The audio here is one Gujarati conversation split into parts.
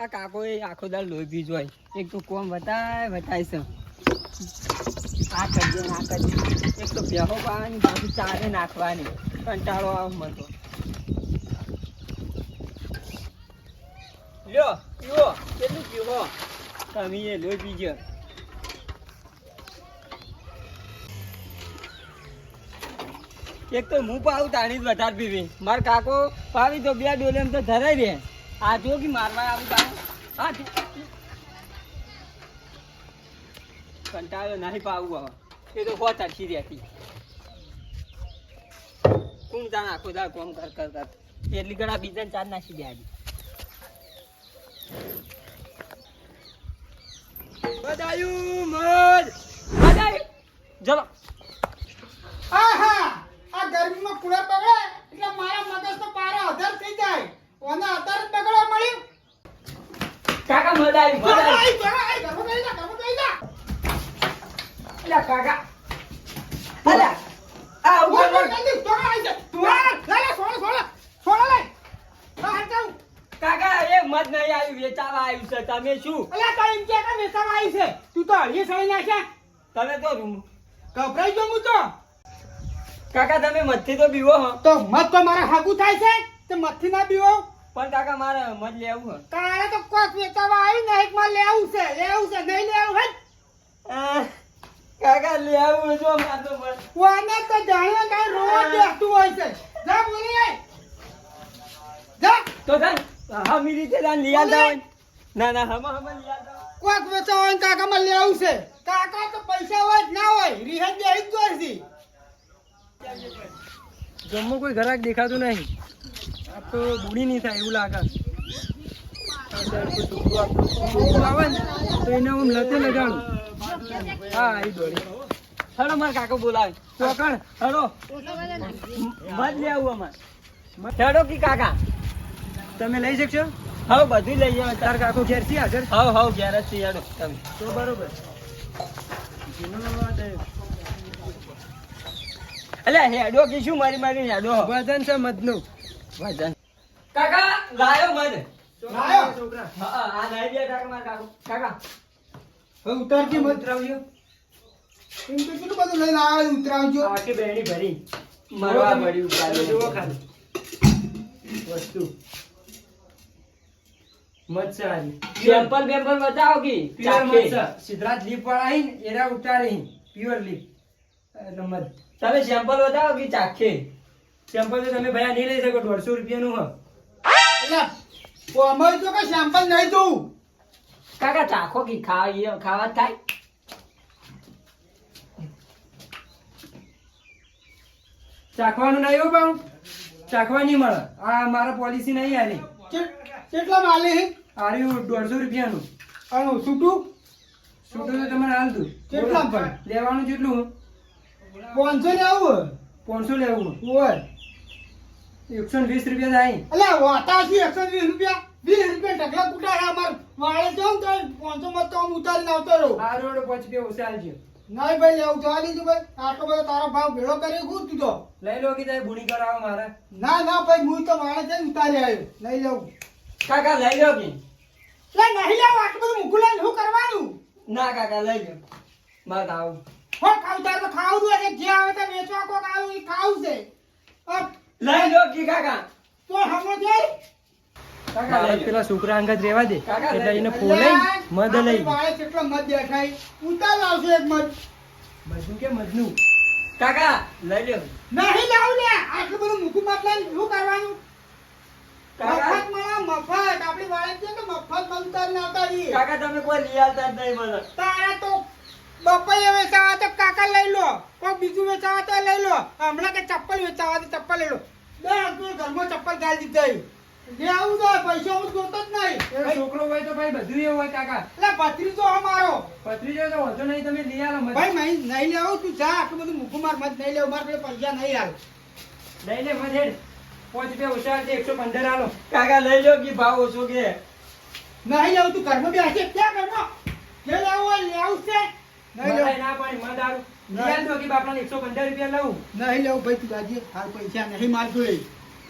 આ કાકો એ આખો દાળ લોહી પી જોય એક તો કોમ બતાય છે આ કરજો ને આ કરજો એક તો ભેહો પાવાની બાકી ચારે નાખવાની કંટાળો આવ મને તો લ્યો પીવો કેટલું પીવો તમે એ લોહી પીજો એક તો હું પાવું તાણી જ વધારે પીવી માર કાકો પાવી તો બે ડોલે એમ તો ધરાઈ રહે આ જો કે મારવા આવું પાવું હા કંટાળો નહીં પાવું હવે એ તો હો તરસી રહેતી કોણ જાણ આખો દા કોમ કર એટલી ઘણા બીજા ચાર નાખી દે આજે બધાયું મજ બધાયું ચલો આહા આ ગરમીમાં કુલર બગડે એટલે મારા મગજ તો પારા અધર થઈ જાય ઓને અધર જ બગડવા મળ્યું કાકા મદાયું મદાયું આઈ ઘરમાં ગઈ જા અલા કાકા અલા આ ઉપર જલ્દી તો આઈ જા તું લે સોળા લે હા જાવ કાકા એ મત નહીં આવ્યું વેચાવા આવ્યું છે તમે શું અલા તો એમ કે વેચાવા આવી છે તું તો હળીએ સળી નાખ્યા તમે તો રૂમ ગભરાઈ ગયો હું તો કાકા તમે મતથી તો બીવો હો તો મત તો મારા હાગુ થાય છે તે મતથી ના બીવો પણ કાકા મારે મત લેવું હે તારે તો કોક વેચાવા આવી ને એક માં લેવું છે નહીં લેવું હે કાકા લેવું જો માતો મત વાને તો જાણ્યા કાઈ રોવા દેતું હોય છે જા બોલી આય જા તો ધન હમી રીતે દાન લિયા દાવ ના ના હમ લિયા દાવ કોક વેચાવા કાકા માં લેવું છે કાકા તો પૈસા હોય જ ના હોય રીહન દે જ જોઈસી જમવું કોઈ ઘરાક દેખાતું નહીં આ તો બુડી નહીં થાય એવું લાગે આવે ને તો એને હું લતે લગાડું હા એ દોડી હડો મારા કાકો બોલાવે ચોકણ હડો મત લે આવું અમારે હડો કી કાકા તમે લઈ શકશો હા બધું લઈ આવે તાર કાકો ઘેર થી આગળ હા ઘેર જ છે હડો તમે તો બરોબર અલ્યા હેડો કે શું મારી હેડો વજન છે મધનું વજન કાકા લાયો મધ લાયો છોકરા હા આ લઈ દે કાકા મારા કાકા હવે ઉતારજી મત ઉતરાવજો એમ તો કેટલું બધું લઈને આવે ઉતરાવજો આખી બેણી ભરી મરવા પડી ઉતારી જુઓ ખાલી વસ્તુ મચ્છારી સેમ્પલ બેમ્પલ બતાવો કે પ્યોર મચ્છા સિદ્ધરાજ લીપ વાળા હી એરા ઉતારી પ્યોર લીપ એટલે મધ તમે સેમ્પલ બતાવો કે ચાખે સેમ્પલ તો તમે ભયા નહીં લઈ શકો 150 રૂપિયાનું હ એટલે કોમલ તો કે સેમ્પલ નહીં દઉં કાકા ચાખો કે ખાવા થાય ચાખવાનું નહીં હો પાઉં ચાખવા નહીં મળે આ મારા પોલિસી નહીં આલી કેટલા માલે હે આર્યું 150 રૂપિયાનું અને છૂટું છૂટું તો તમારે હાલ દઉં કેટલા પણ લેવાનું કેટલું 500 ને આવું 500 લેવું ઓય 120 રૂપિયા થાય અલે વાતાસી 120 રૂપિયા 20 રૂપિયા ઢગલા કુટા અમાર વાળે જાઉં તો 500 મત તો હું ઉતારીને આવતો રહું આ રોડ 5 રૂપિયા ઓછા આલજો નહીં ભાઈ લેવું જવા દીધું ભાઈ આટલો બધો તારો ભાવ ભેળો કરી ગું તું તો લઈ લો કે તારે બુણી કરાવો મારે ના ભાઈ હું તો વાળે જઈને ઉતારી આવ્યો લઈ લઉં કાકા લઈ લો કે લે નહીં લેવું આટલું બધું મૂકું લઈને શું કરવાનું ના કાકા લઈ લો મારે આવું હો ખાવ તાર તો ખાવું છે જે આવે તે વેચવા કોક આવું એ ખાવું છે લઈ લો કે કાકા તો હમો જઈ કાકા લઈ પેલા છોકરા અંગત રેવા દે એટલે એને ફોલે મદ લઈ વાળે કેટલો મત દેખાય ઉતાર લાવશે એક મત મજનું કે મજનું કાકા લઈ લો નહીં લાવું લે આટલું બધું મૂકું મત લઈને શું કરવાનું કાકા મફત મળે મફત આપણી વાળે છે તો મફત બનતા ના આવતા રહીએ કાકા તમે કોઈ લઈ આવતા જ નહીં મને તારા તો બપૈયા વેચાવા તો કાકા લઈ લો કોઈ બીજું વેચાવા તો લઈ લો હમણાં કે ચપ્પલ વેચાવા તો ચપ્પલ લઈ લો બે ઘરમાં ચપ્પલ ગાળી દીધી જે આવું તો પૈસા હું જોતો જ નહીં છોકરો હોય તો ભાઈ બધું એવું હોય કાકા એટલે ભત્રીજો અમારો પત્રીજો તો વધુ નહીં તમે લઈ આવો મત ભાઈ નહીં લેવું તું જા આટલું બધું મૂકું માર મત નહીં લેવું મારે પૈસા નહીં હાલ લઈ લે મત હેડ 5 રૂપિયા ઓછા છે 115 આલો કાકા લઈ લો કે ભાવ ઓછો કે નહીં લેવું તું ઘરમાં બેસે ક્યાં ઘરમાં જે લેવું હોય લેવું છે નહીં લેવું ના પાણી મત દારૂ લઈ આલ દો કે બાપરાને 115 રૂપિયા લઉં નહીં લેવું ભાઈ તું દાજી હાલ પૈસા નહીં મારતું એ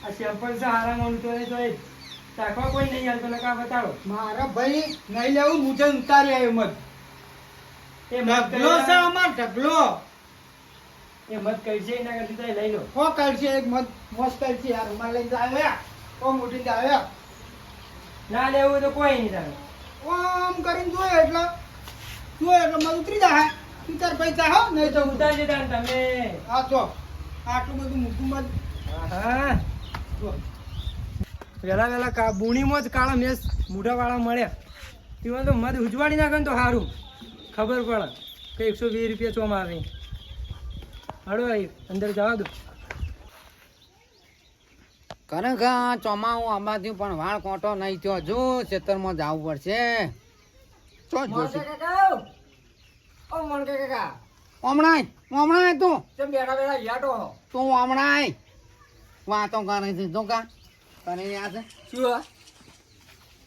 આ સેમ્પલ છે હારા મોનું તો એ ચાખવા કોઈ નહીં હાલતો ને કા બતાવો મારા ભાઈ નહીં લેવું મુજે ઉતારી આવ્યો મત એ મત ઢગલો છે અમાર ઢગલો એ મત કઈ છે એના કરતી તો લઈ લો હો કરશે એક મત મસ્ત કરશે યાર અમાર લઈને આવ્યા ઓ મોટી આવ્યા ના લેવું તો કોઈ નહીં તારે આમ કરીને જોયો એટલે મત ઉતરી જાય તું તાર પૈસા હો નહીં તો ઉતારજે તાન તમે હા જો આટલું બધું મોટું મત હા વેલા વેલા બુણીમાં જ કાળા મેસ મોઢા વાળા મળ્યા તેમાં તો મધ ઉજવાડી નાખે ને તો સારું ખબર પડે કે 120 રૂપિયા ચોમ આવે હળો આવી અંદર જવા દો ખરેખર ચોમાવું આંબાથી પણ વાળ કોટો નહીં થયો જો ખેતરમાં જવું પડશે તો જોશે હમણાં તું તું હમણાં વાતો કરે છે તો કા કરે યાર છે શું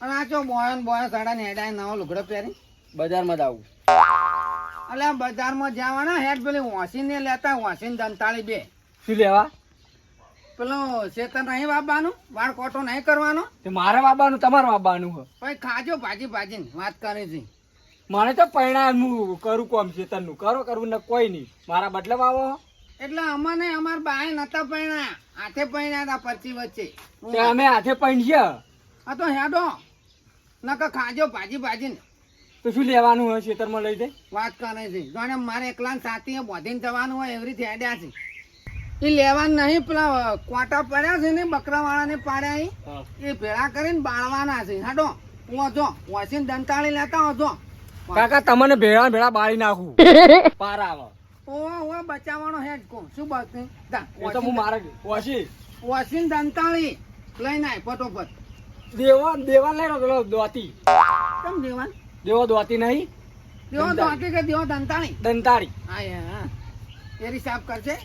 અને આ ચો બોય સાડા ને હેડાય નવો લુગડો પહેરી બજારમાં જ આવું એટલે બજારમાં જવાના હેડ પેલી વાંસીને લેતા વાંસીને દંતાળી બે શું લેવા પેલો શેતર નહીં વાપવાનું વાળ કોટો નહીં કરવાનો મારા બાબાનું તમારા બાબાનું પછી ખાજો ભાજી ભાજીને વાત કરી છે મને તો પરિણામ હું કરું કોમ ચેતનનું કરો કરવું ને કોઈ નહીં મારા બદલે આવો એટલે અમને અમાર બાય નતા પૈણા હાથે પૈણા હતા પરચી વચ્ચે તે અમે હાથે પૈણશે આ તો હેડો નકર ખાજો ભાજી ભાજીને તો શું લેવાનું હોય ખેતરમાં લઈ દે વાત કરે છે જાણે મારે એકલા સાથીએ બોધીને જવાનું હોય એવી રીતે હેડ્યા છે એ લેવાનું નહીં પેલા કોટા પડ્યા છે ને બકરાવાળાને પાડ્યા એ ભેળા કરીને બાળવાના છે હેડો હું જો વાસીને દંતાળી લેતા હોજો કાકા તમને ભેળા ભેળા બાળી નાખું પારા આવે ઓ બચાવવાનો હેડ કો શું બાત એ તો હું મારે વાસી વાસીને દંતાળી લઈને આય ફટોફટ દેવા લઈ રહ્યો દોતી કેમ દેવાન દેવો દોતી નહીં દેવો દોતી કે દેવો દંતાળી દંતાળી હા એરી સાફ કરશે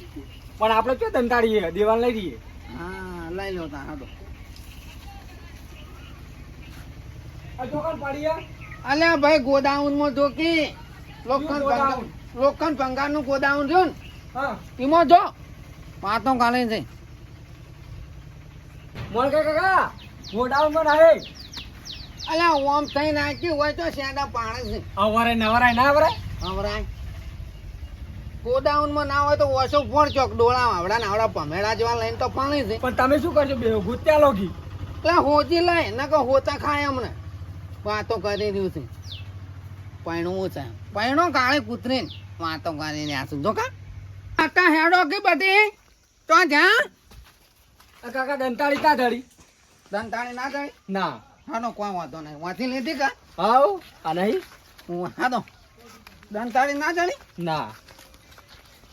પણ આપણે ક્યાં દંતાળી દેવાલ લઈ દઈએ હા લઈ લો તા હાડો આ દુકાન પાડી અલ્યા ભાઈ ગોડાઉન માં જોકી લોખંડ ભંગાર નું ગોડાઉન રહ્યું ને હા એમાં જો વાતો કાલે છે મોલ કાકા ગોડાઉન માં રહે અલ્યા ઓમ થઈ નાખ્યું હોય તો શેડા પાડે છે અવરાય નવરાય ના અવરાય હમરાય ગોડાઉન માં ના હોય તો ઓછો ફોડ ચોક ડોળા આવડા ને આવડા ભમેડા જેવા લઈને તો પાણી છે પણ તમે શું કરશો બે ગુત્યા લોગી એટલે હોજી લાય નકર હોતા ખાય અમને વાતો કરી રહ્યું છે પૈણું છે પૈણો કાળે કૂતરીને વાતો કરી રહ્યા છું જો કાકા હેડો કે બધી તો જ્યાં કાકા દંતાળી ક્યાં ધડી દંતાળી ના જાય ના હાનો કોઈ વાંધો નહીં વાંચી લીધી કા હાઉ આ નહીં હાદો દંતાળી ના જાણી ના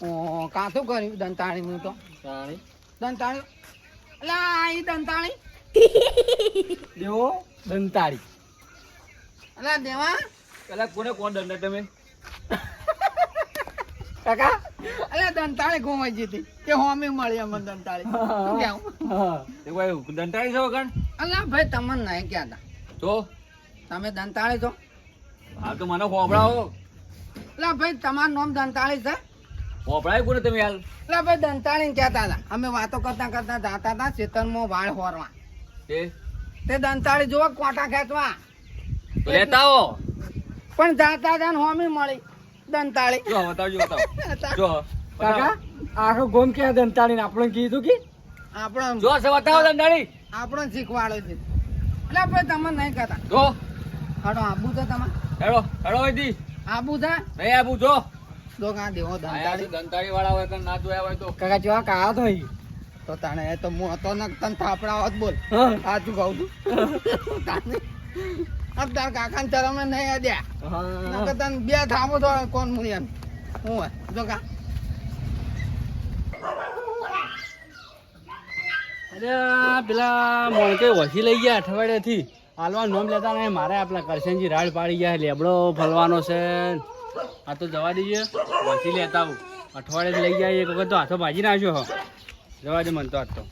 ઓ કાથું કર્યું દંતાળી નું તો તાણી દંતાળી એટલે આ દંતાળી દેવો દંતાળી એટલે દેવા પેલા કોને કોણ દંડ તમે કાકા એટલે દંતાળી ઘુમાઈ જતી કે હોમી મળી અમને દંતાળી શું કેવું દંતાળી છો કણ અલા ભાઈ તમને નહીં કહેતા તો તમે દંતાળી છો હા તો મને હોબળાવો એટલે ભાઈ તમારું નામ દંતાળી છે હોબળાય કોને તમે હાલ એટલે ભાઈ દંતાળી કહેતા હતા અમે વાતો કરતા કરતા જાતા હતા ચેતનમાં વાળ હોરવા તે દંતાળી જોવા કોટા ખેંચવા લેતા આવો પણ જાતા હતા ને હોમી મળી દંતાળી જો બતાવજો બતાવો જો કાકા આખો ગોમ કે દંતાળી ને આપણે કીધું કે આપણો જો છે બતાવો દંતાળી આપણો શીખવાડે છે એટલે ભાઈ તમે નહીં કહેતા જો હાડો આબુ છે તમે હેડો હેડો વઈદી આબુ છે નહીં આબુ જો જો કા દેવો દંતાળી દંતાળી વાળા હોય કે ના જોયા હોય તો કાકા જેવા કાળા તો તો તાણે એ તો હું હતો ને તને થાપડા હોત બોલ સાચું કહું છું તાર કાકા ને ચરમે નહીં અડ્યા નકર તને બે થાપો તો કોણ મુની એમ હું હોય જો કા અરે પેલા મોણકે વસી લઈ ગયા અઠવાડિયાથી હાલવા નોમ લેતા નહીં મારે આપણા કરશનજી રાડ પાડી ગયા લેબડો ફલવાનો છે આ તો જવા દઈએ વસી લેતા આવું અઠવાડિયે લઈ ગયા એક વખત તો હાથો ભાજી નાખ્યો હો જવા દે મન તો આજ તો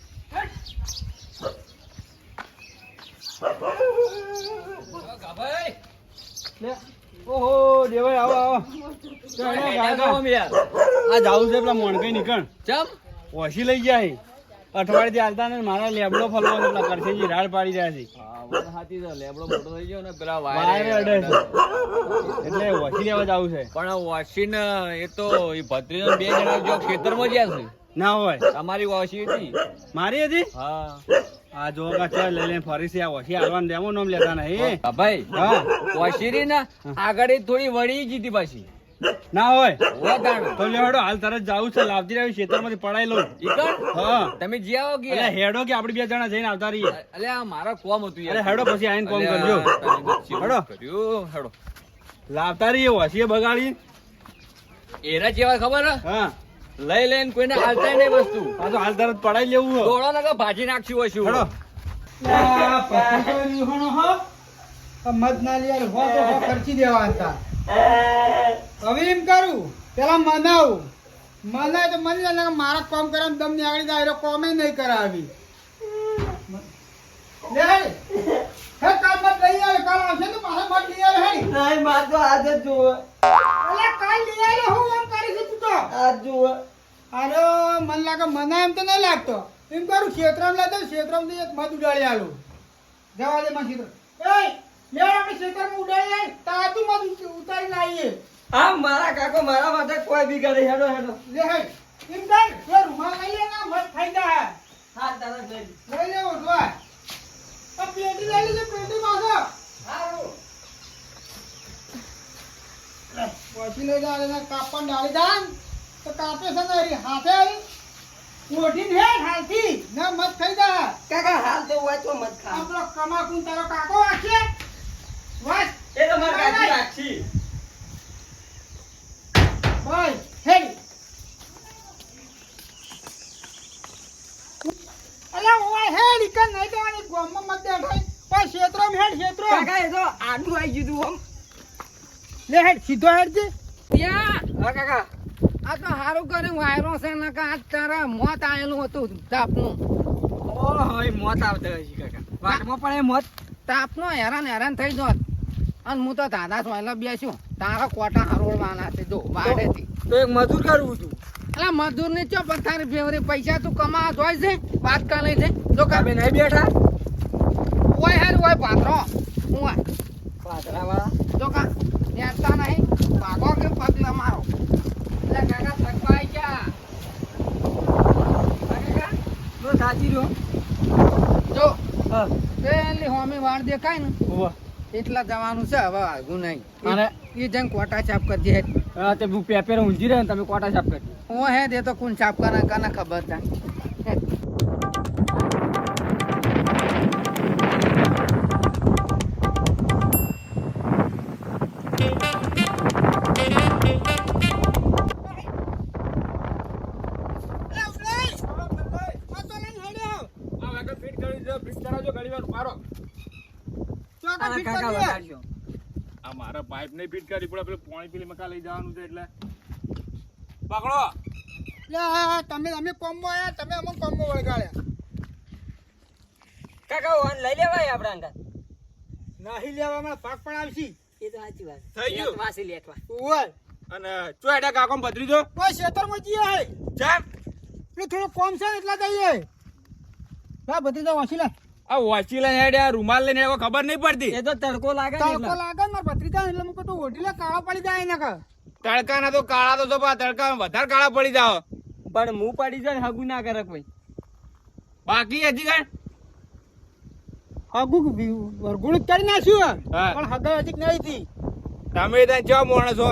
ઓહો દેવાય આવો આવો આ જાવું છે પેલા મોણકે નીકળ ચમ વસી લઈ ગયા અઠવાડિયે હાલતા ને મારા લેબડો ફલવાનો પેલા કરશેજી રાડ પાડી રહ્યા છે. વાત સાચી છે, લેબડો મોટો થઈ ગયો ને પેલા વાયરે અડે છે. એટલે વસી લેવા જવું છે. પણ વોશિન એ તો એ ભત્રીજો બે જણા જો ખેતરમાં જ્યાં છે. ના હોય તમારી વોશી હતી. મારી હતી હા આ જો કાચા લઈ લઈને ફરી છે. આ વસી હાલવાનું ડેમો નામ લેતા નહીં. હા ભાઈ, હા વોશી રી ને આગળ ઈ થોડી વળી જીતી પાછી. ના હોય વધાણું. તો લેવડો હાલ તરત જાવું છે. લાવતી રહ્યું ખેતરમાંથી પડાઈ લઉં. ઈ કણ? હા તમે જી આવો કે એટલે હેડો કે આપણે બે જણા જઈને આવતા રહીએ. અલે આ મારા કોમ હતું યાર. અરે હેડો પછી આઈને કોમ અલ્યા, કરજો. તમે ચેવું હેડો. કર્યું? હેડો. લાવતા રહીએ વસીએ બગાડી. એરા જેવા ખબર હે? હા લઈ લઈને કોઈને હાલતા નહીં વસ્તુ. આ તો હાલ તરત પડાઈ લેવું હો. દોડો ને ભાજી નાખ્યું હોય શું. હેડો. આ પત્રિકો લીહોણો હો. આ મત ના લે હો તો હો ખર્ચી દેવા હતા. હવે એમ કરું પેલા મનાવું. મનાય તો મને લાગે મારા કામ કરવાનું દમ ની આગળ જાય કોમે નહીં કરાવી. લે હે કાલ મત લઈ આવે. કાલ આવશે તો પાછા મત લઈ આવે. હે નહીં માર તો આજે જ જોવે અલે કાલ લઈ આવે હું એમ કરી છું તું તો. આજ જોવે અરે મને લાગે મના એમ તો નહીં લાગતો. એમ કરું ક્ષેત્રમાં લેતો ક્ષેત્રમાં એક મત ઉડાડી આલું. જવા દે માં ક્ષેત્ર. એ લે આપણે ક્ષેત્રમાં ઉડાડી આય તાતું મત ઉતારી લાવીએ. હા મારા કાકો મારા માટે કોઈ બી કરે હેડો હેડો લે હે એમ કર એ રૂમાલ લઈ લે ના મત ખાઈ જા. હા તરત લઈ લઈ લે ઓઢવા. આ પેટી લઈ લેજે પેટી પાછો. હારું પછી લઈ જા એને કાપણ ડાળી જા તો કાપે છે ને એરી હાથે આવી ઓઢીને હે હાલથી ના મત ખાઈ જા. કાકા હાલ તો હોય તો મત ખા આપણો કમાકું તારો કાકો વાંચે વાંચ એ તો માર કાકી રાખી ભાઈ હેડ અલા ઓય હેડ ઈકન નહીં તો આની ગોમમાં મત દેખાય પણ ક્ષેત્રમાં હેડ ક્ષેત્ર કાકા એ તો આડું આવી ગયું હમ લે હેડ સીધો હેડ જે ત્યાં હા કાકા આ તો હારું કર્યું વાયરો છે ને કે આજ તારા મોત આયેલું હતું તાપનું ઓય મોત આવતા હશે કાકા. વાટમાં પણ એ મોત. તાપનો હેરાન થઈ જોત અને હું તો દાદા સોયલા બેસ્યો તારા કોટા હરોળવાના છે જો વાડેથી તો એક મજૂર કરવું હતું. એટલે મજૂર ની ચો પણ તારી ફેવરી પૈસા તું કમા જોઈ છે વાત કા લઈ છે જો કા તમે નહીં બેઠા ઓય હેર ઓય પાત્રો ઓય પાતળાવાળા. જો કા નેતા નહીં ભાગો કે પગલા મારો એટલે કાકા થકવાઈ ગયા કાકા તો સાચી રહ્યો. જો હા પેલી હોમી વાળ દેખાય ને ઉભો. એટલા જવાનું છે હવે આગું નહીં અને? એ જણ કોટા છાપ કરજે હેડ હા તે પેપર ઊંઝી રહે ને તમે કોટા સાફ કરી. ઓ હેડ એ તો કોણ છાપ કરે કને ખબર થાય હેડ. આ કાકા વગાડજો. આ મારા પાઇપ નહીં ફિટ કરી પડે પેલું પાણી પેલી મકા લઈ જવાનું છે એટલે પકડો. તમે કોમમાં આયા તમે અમને કોમમાં વળગાડ્યા. કાકા વાન લઈ લેવાય આપણા અંગા. નહીં લેવામાં ભાગ પણ આવશી. એ તો સાચી વાત. થઈ ગયું. વાસી લેટવા. ઓય અને ચો એડા કાકો ભત્રીજો કોઈ ક્ષેત્રમાં જઈએ હે ચાલ. પેલું થોડું કોમ છે ને એટલા જઈએ. હા બધી તો વાંચી લે. આ વોચી લઈને હેડ્યા રૂમાલ લઈને હેડ્યા ખબર નહીં પડતી. એ તો તડકો લાગે ને તડકો એટલે. લાગે ને મારા ભત્રીજા એટલે મુકો તો ઓઢી લે કાળો પડી જાય ને કે તડકાના તો કાળા તો જો પા તડકા વધારે કાળા પડી જાવ. પણ મું પડી જાય ને હગું ના કરે કોઈ. બાકી હજી કઈ હગુ વરગુણ કરી નાખ્યું હા. પણ હગા હજી નહીં હતી. તમે ત્યાં ચો માણસો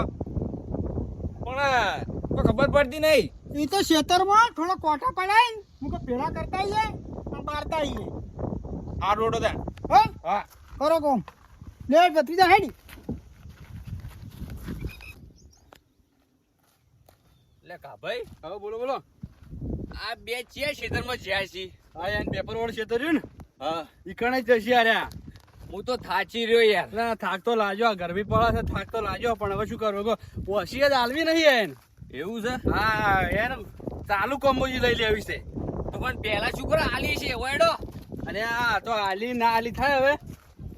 પણ કોઈ ખબર પડતી નહીં. એ તો ખેતરમાં થોડો કોઠા પડાય ને મુકો પેલા કરતા આવીએ અને બારતા આવીએ. આ રોડો ત્યાં હા હા કરો કોમ લે ભત્રીજા હેડી. લે કા ભાઈ, હવે બોલો બોલો. આ બે છે ખેતરમાં જ્યાં છે. હા યાર પેપર વાળું ક્ષેત્ર રહ્યું ને હા ઈ કણે જ જશે યાર. હું તો થાચી રહ્યો યાર. એટલે થાક તો લાજો આ ગરમી પડે છે થાક તો લાજો પણ હવે શું કરવું ઓછી જ હાલવી નહીં એને. એવું છે. હા એને ચાલુ કોમ્બોજી લઈ લેવી છે. તો પણ પેલા શું કરે આલી છે વડો. અને આ તો આલી ના આલી થાય હવે.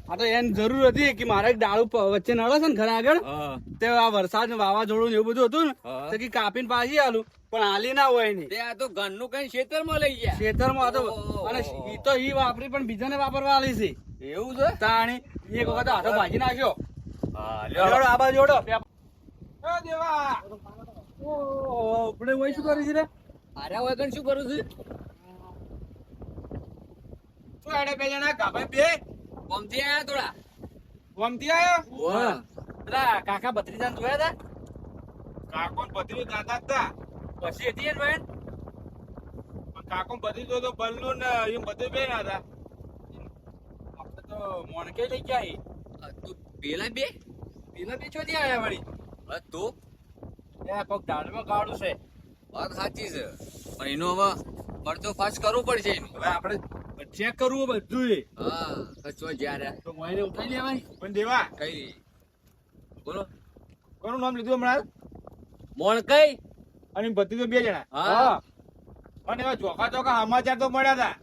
આ તો એને જરૂર હતી કે મારે એક ડાળું વચ્ચે નડે છે ને ઘર આગળ હા તે આ વરસાદ ને વાવાઝોડું ને એવું બધું હતું ને હા. તો કે કાપીને પાછી આલું પણ હાલી ના હોય ને તે આ તો ઘરનું કઈ ખેતરમાં લઈ ગયા. ખેતરમાં હતો અને ઈ તો ઈ વાપરી પણ બીજાને વાપરવા આલી છે એવું છે? તાણી એક વખત હાથો ભાજી નાખ્યો. હા, જોડો આ બાજુ જોડો. એ દેવા ઓ આપણે ઓય શું કરી છે રે? આર્યા વગર શું કરું છું? શું હેડે બે જણા ગાભાઈ બે ગમતી આયા થોડા. ગમતી આયો ઓહ. પેલા કાકા ભત્રીજાને જોયા તા? કાકો ને ભત્રીજો દાદા હતા પછી હતી ને બેન પણ કાકો ને ભત્રીજો તો બલ્લુ ને એમ બધું બે ના હતા આપણે તો મોણકે લઈ ગયા હી. તું પેલા બે પેલા બે ચોથી આયા વળી. તું એ કોક દાડમાં ગાડું છે. વાત સાચી છે પણ એનું હવે પડતો ફાસ્ટ કરવું પડશે એનું. હવે આપણે ચેક કરવું બધું એ. હા કચો જ્યારે તો મોઈને ઉઠાઈ લેવાય. પણ દેવા કઈ બોલો કોનું નામ લીધું હમણાં મોણ કઈ અને ભત્રીજો બે જણા હા. અને એવા ચોખા ચોખા સમાચાર તો મળ્યા હતા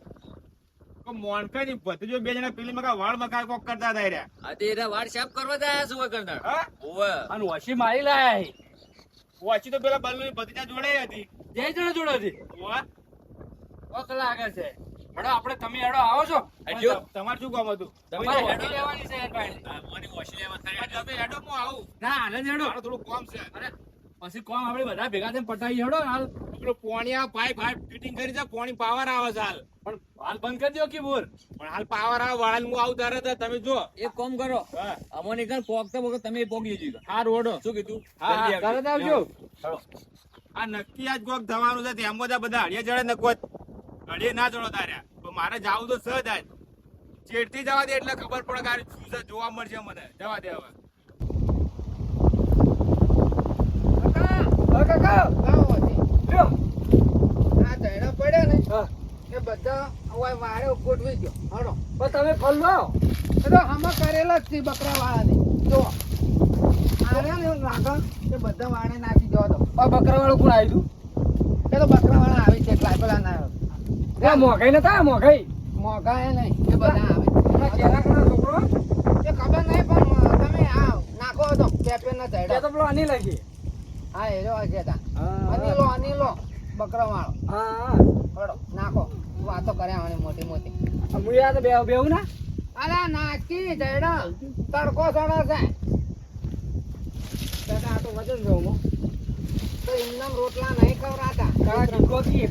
કે મોનકાઈ ની ભત્રીજો બે જણા પેલી મકા વાળ મકા કોક કરતા હતા એર્યા. આ તે એના વાળ સાફ કરવા જાય શું કરતા? હા ઓવે અને વસી મારી લાયા હી. વાંચી તો પેલા બલ્લુ ની ભત્રીજા જોડે હતી જય જણા જોડે હતી. વાહ. કોક લાગે છે. હેડો આપણે તમે હેડો આવો છો. હજો. તમારે શું કામ હતું તમારે હેડો લેવાની છે યાર ભાઈ. મોની વોશી લેવા તમે હેડો હું આવું ના હાલે જ હેડો. મારું થોડું કામ છે અરે પછી કોમ આપણે બધા ભેગા થઈને પટાઈ હેડો ને હાલ. પેલું પોણિયા પાઇપ ફિટિંગ કરી છે પોણી પાવર આવે છે હાલ પણ હાલ બંધ કરી દો કે બોર. પણ હાલ પાવર આવે વાળા હું આવું તારે તો તમે જો એક કામ કરો હા અમોની કન પોગતા પોગતા તમે પોગ લીધું હા રોડો શું કીધું? હા જલ્દી આવજો. તરત આવજો. આ નક્કી આજ કોક થવાનું છે તેમ બધા બધા હળિયા જડે નકો હળિયે ના જડો તાર્યા તો મારે જાવું તો સજ આજ ચેડથી જવા દે એટલે ખબર પડે કે આ શું છે જોવા મળશે મને જવા દે હવે હા કાકા. લાવો છે. લ્યો. આ ધૈડા પડ્યા ને હા. એ બધા હવે વારે ગોઠવી ગયો હડો પણ તમે ફળ લાવો. એ તો આમાં કરેલા જ છે બકરા વાળાને જો આરે ને લાગણ એ બધા વાળે નાખી દેવા દો. આ બકરા વાળું કોણ આવ્યું? એ તો બકરા વાળા આવે છે એટલા પેલા ના એ મોઘાઈ નતા મોઘાઈ. મોગા એ નહીં એ બધા આવે આ કેરા કરા છોકરો. એ ખબર નહીં પણ તમે આ નાખો તો પેપે ના તે ધૈડા તો પેલો આની લાગી. હા એ રહ્યો છે તા હા. અનીલો બકરા વાળો હા. હડો નાખો વાતો કર્યા મને મોટી મોટી હું યાદ બેવું ના. અલા નાખી ધૈડા તડકો સડો છે કાકા આ તો વજન જોઉં હું. તો એમનામ રોટલા નહીં ખવડાતા કાકા કીધો કી.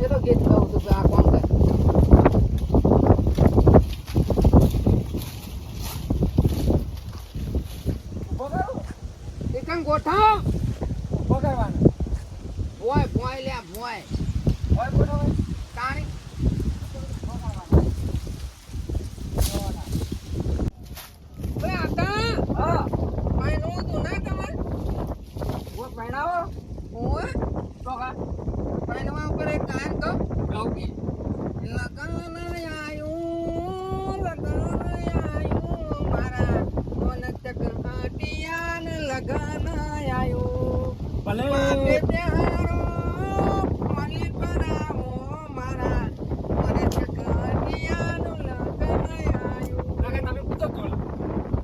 એ તો ગીત કહું છું કે આ કોમ કર ઉભો કરો. એકમ ગોઠવ ઉભો કરવાનો. ભોય ભોય લે ભોય હોય બોલો હોય. તાણી ઓય આકા હા. માયનું તું ના તમાર હું પહેણાવો. ઓય તો કા. માયનવા ઉપર એક ગાયન તો ગાઉં કી. લગન આયું મારા કોન તક આટિયાન લગન આયું ભલે. બાપે ત્યારો માલી પરાવો મારા કોન તક આટિયાન લગન આયું કાકા તમે પૂછો કોણ?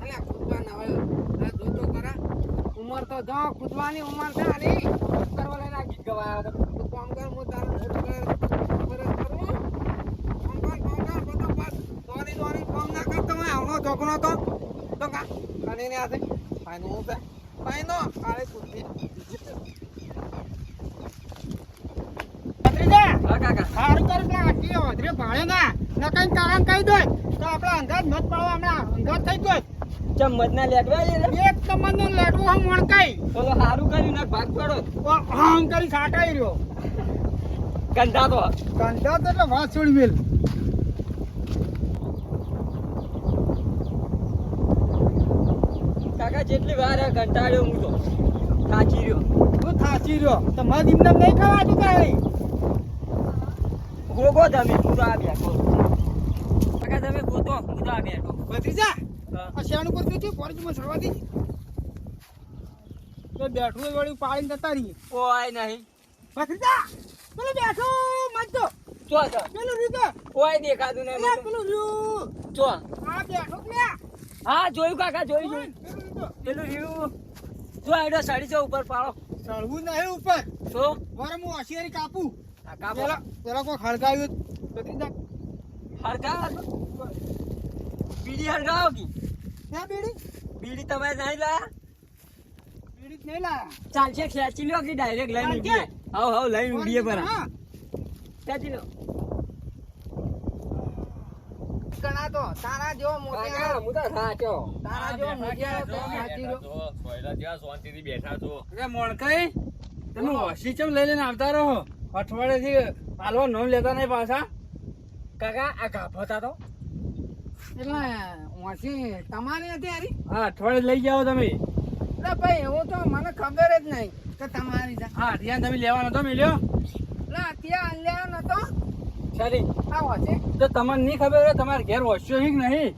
અલ્યા કૂદવાના હોય આ જોતો ખરા ઉંમર તો જો કૂદવાની ઉંમર છે આની કરવા લઈને આ ગીત ગવાયા હતા. તું કામ કર હું તારું મોટું કર બરસ કરું કામ કર બધો બસ દોરી દોરી કામ ના કરતો હોય આવનો ઢોકણો તો કા કનીને આસે ફાઈનો હું છે ફાઈનો આરે કૂદી ભત્રીજા હા કાકા. સારું કર પેલા આટલી વધરે ભાડે ના નકાઈ કારણ કહી દે તો આપડા અંદાજ મત પાડવા હમણાં અંદાજ થઈ ગયો ચમચ ના લેગવા છે ને. એક નંબર નું લેડવું હમ વણકાઈ ચલો સારું કર્યું ને ભાગ પડો. આમ કરી સાટાઈ રહ્યો ગંધા તો. કંટા તો એટલે વાત છોડી મેલ કાકા જેટલી વાર આ કંટાળ્યો હું તો થાચી રહ્યો. તું થાચી રહ્યો તો મત એમને નહીં ખવાતું કાંઈ ગોગો તમે હું તો આ બેઠો. કાકા તમે ગોતો હું તો આ બેઠો. ભત્રીજા હા. આ શેણ ઉપર શું થયું કોલેજમાં સડવા દી તો બેઠું હોય વળી પાડીને જતા રહીએ કોઈ નહીં. ભત્રીજા પેલું બેઠો મત તો ચો ચો. પેલું રીતો કોઈ દેખાતું નહીં મને. પેલું રહ્યું ચો. આ બેઠો કે લ્યા? હા જોયું કાકા જોયું જોયું. પેલું રીતો પેલું રહ્યું. જો આડો સાડી ચો ઉપર પાડો. ચડવું નહીં ઉપર છો વરે હું હોશિયારી કાપું આ કાપો પેલા કોઈ હળગાવ્યું બધી જા હરગાવ બીડી હરગાવ કી ક્યાં બીડી બીડી તમે નહીં લાયા બીડી જ નહીં લાયા ચાલશે ખેંચી લો કે ડાયરેક્ટ લઈને ચાલશે. ઉડીએ હાવ લઈને ઉડીએ પર હા ખેંચી લો ઘણા તો તારા જેવો મોટિયા હું તો સાચો તારા જેવો મોટિયા તો સાચી રહ્યો. સોયલા જ્યાં શાંતિથી બેઠા છો અરે મોણકાઈ તમે હોશી ચમ લઈ લઈને આવતા રહો અઠવાડિયેથી પાલવા નોમ લેતા નહીં પાછા કાકા આ ગાભો હતા તો એટલે ઓછી તમારી હતી હારી હા અઠવાડિયે લઈ જાઓ તમે એટલે ભાઈ એવું તો મને ખબર જ નહીં કે તમારી છે હા ધ્યાન તમે લેવાનો તો મિલ્યો એટલે અત્યારે લેવા નતો સરી આ હોશે તો તમને નહીં ખબર હોય તમારે ઘેર હોશ્યો છે કે નહીં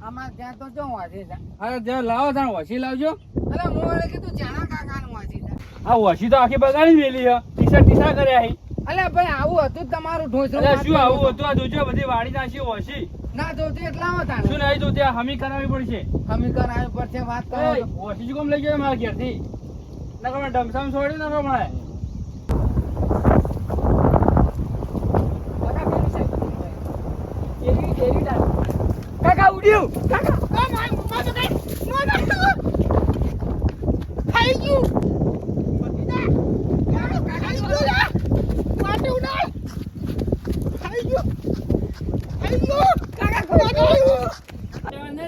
અમારે ત્યાં તો જો હોશે છે હા જ્યાં લાવો ત્યાં હોશી લાવજો એટલે હું એને કીધું જાણા કાકાનું હોશે છે આ હોશી તો આખી બગાડી મેલી છે ટીસા કર્યા હી એટલે ભાઈ આવું હતું જ તમારું ઢોસરું અરે શું આવું હતું આ જોજો બધી વાડી નાખી હોશી ના જોતી એટલા હતા શું નહીં તો ત્યાં હમી કરાવવી પડશે સમીકરણ આવી પડશે વાત કરો એ, હોશી શું કેમ લઈ ગયો મારા ઘેરથી નકર મેં ડમસામ છોડી નકર મળે કાકા ઉડ્યું કાકા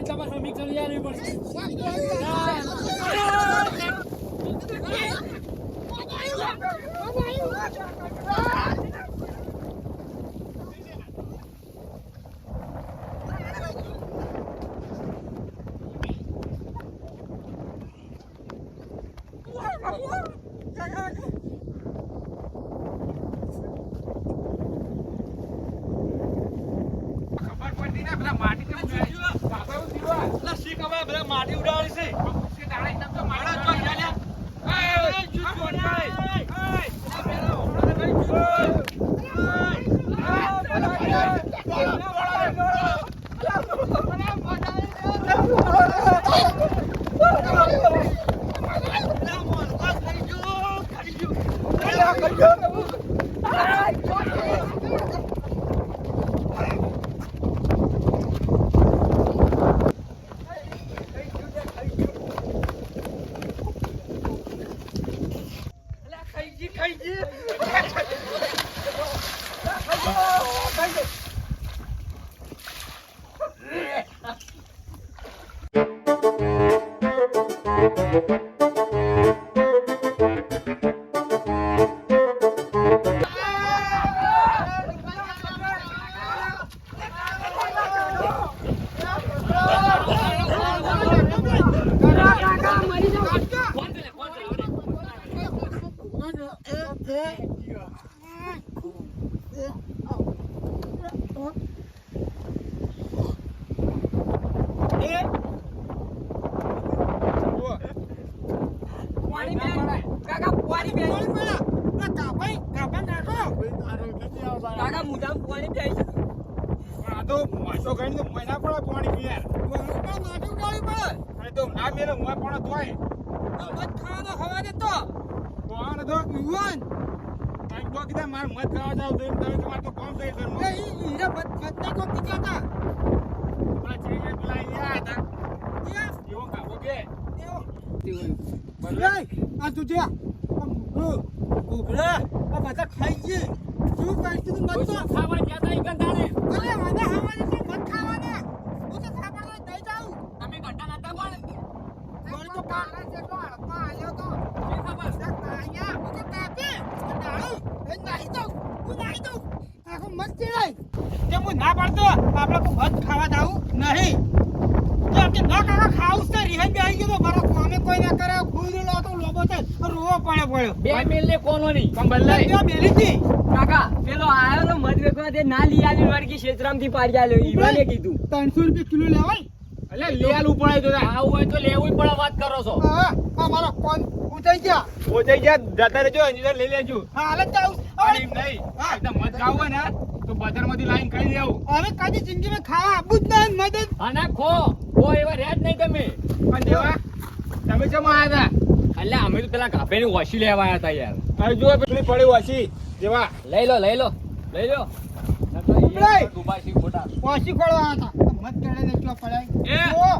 તમારે હમી કરી આવવી પડશે માટી ઉડાડી કાકા પાણી પી કાકા મુદામ પાણી પી આ તો માસો ગણી તો મહિના પડે પાણી પીએ અરે તો ના મેરે હું પણ તોય કોણ તો યુવાન કઈ તો કીધા માર મત ખાવા જાવ તો તમે તમાર તો કોમ થઈ ઘરમાં આ ચીજે પેલા યા હતા એવો કાબો કે આ તુજે ઉભરા આ બધા ખાઈ ગઈ શું કરતી તું મત ખાવા ગયા તા ઈકન તાણે અરે મને હવાને તો મત ખાવાના હું તો ખાવાનું દઈ જાઉં તમે ઘંટા નતા પણ કોણ તો તારા જેટલો હડકો આલ્યો તો શું ખબર અહીંયા હું તો કાપે ડાળું એ નાહી દઉં હું નાહી દઉં આખો મત ચીડાય તે હું ના પાડતો આપણે કોઈ મત ખાવા જાવું નહીં તો આપણે ના કાકા ખાવું છે રિહાઈ બેહી ગયો તો મારો કોમે કોઈ ના કરે ખુદ લો તો લોબો છે રોવો પડ્યો 2 મિલ ને કોનો નહીં પણ બદલાય ત્યાં મેલી હતી કાકા પેલો આયો તો મધ વેચવા તે ના લઈ આવી વળગી ક્ષેત્રામ થી પાડી આલ્યો ઈવાને કીધું 300 રૂપિયા કિલો લેવાય એટલે લેલું પડે તો આવું હોય તો લેવું પડે વાત કરો છો હા આ મારો કોણ ઉઠાઈ ગયા ઓજઈ ગયા જતા રહેજો એન્જિનિયર લઈ લેજો હા હાલત જાઉં પણ એમ નહીં એકદમ મત ખાવું હોય ને તો બજારમાંથી લાઈન ખાઈ લેવું હવે કાજી જિંદગીમાં ખાવા આપવું જ નહીં મદદ અને ખો એવા રહ્યા જ નહીં તમે પણ દેવા તમે કેમ આયા હતા એટલે અમે તો પેલા કાફેની વોશી લેવા આવ્યા હતા યાર ખાઈ જુઓ પેલી પડી વાસી જેવા લઈ લો લઈ લો લઈ લો ઉપડાય. દુબાસી ખોટા ઓછી ખોળવા હતા મત ચડે ને એટલો પડાય એ. જુઓ,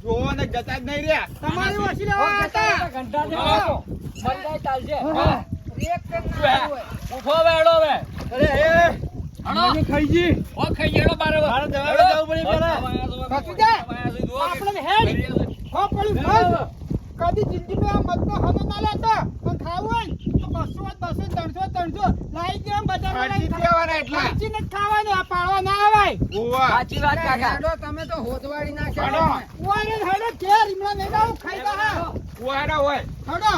જોવો ને જતા જ નહીં રહ્યા તમારી ઓછી લેવા હતા ઘંટા જેવો બંધાય ચાલશે રિએક્શન ના હોય. ઉભો વેડો હવે અરે એ હણો ખાઈજી ઓ ખાઈ ગયેલો બારે મારે દવા જવું પડે પેલા. કશું જાય. આપણે હેડ. હો પડી ભાઈ કદી જિંદગીમાં આ મતનો હનો ના લેતો પણ ખાવું હોય તો 200 300 લાઈ દે બજારમાં લઈ ખાવાના એટલા. ખાચી ને ખાવાનું આ પાડવા ના આવાય ઓવા. સાચી વાત કાકા હેડો, તમે તો હોદવાડી હેડો. નાખ્યા ઓય ને હેડો ઘેર ઈમણા નહીં દાવ ખાઈ દા હા ઓવા હેડા હોય. હેડો